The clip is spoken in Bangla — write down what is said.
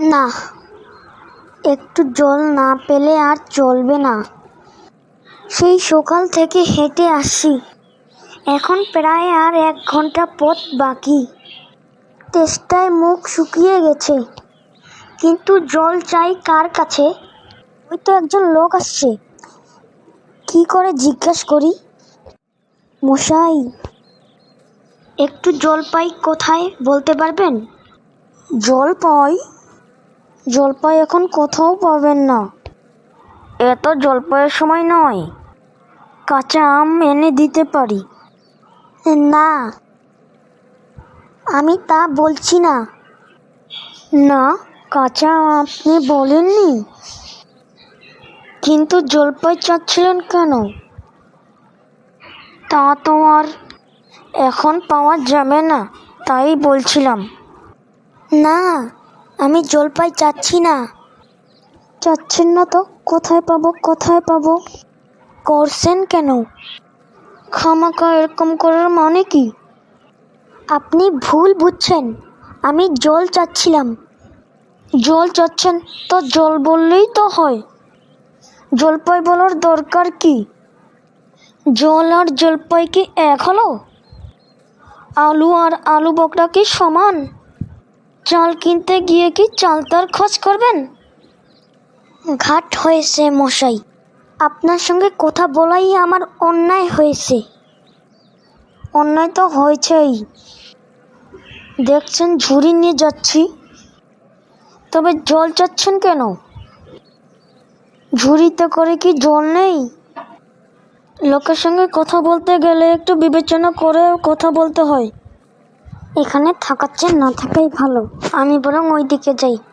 না, একটু জল না পেলে আর চলবে না। সেই সকাল থেকে হেঁটে আসছি, এখন প্রায় আর 1 ঘন্টা পথ বাকি। তেষ্টায় মুখ শুকিয়ে গেছে, কিন্তু জল চাই কার কাছে? ওই তো একজন লোক আসছে, কি করে জিজ্ঞেস করি? মশাই, একটু জল পাই কোথায় বলতে পারবেন? জলপাই এখন কোথাও পাবেন না। এত জলপাইয়ের সময় নয়, কাঁচা আম এনে দিতে পারি। না, আমি তা বলছি না। না, কাঁচা আম আপনি বলেননি, কিন্তু জলপাই চাচ্ছিলেন কেন? তা তো আর এখন পাওয়া যাবে না, তাই বলছিলাম। না, আমি জলপাই চাচ্ছি না। চাচ্ছেন না তো কোথায় পাবো? করছেন কেন? খামাখা এরকম করার মানে কি? আপনি ভুল বুঝছেন, আমি জল চাচ্ছিলাম। জল চাচ্ছেন তো জল বললেই তো হয়, জলপাই বলার দরকার কি? জল আর জলপাই কি এক হলো? আলু আর আলু বকরা কি সমান? চাল কিনতে গিয়ে কি চালতার খোঁজ করবেন? ঘাট হয়েছে মশাই, আপনার সঙ্গে কথা বলাই আমার অন্যায় হয়েছে। অন্যায় তো হয়েছেই, দেখছেন ঝুড়ি নিয়ে যাচ্ছি, তবে জল চাচ্ছেন কেন? ঝুড়িতে করে কি জল নেই? লোকের সঙ্গে কথা বলতে গেলে একটু বিবেচনা করে কথা বলতে হয়। এখানে থাকার চেয়ে না থাকাই ভালো, আমি বরং ওই দিকে যাই।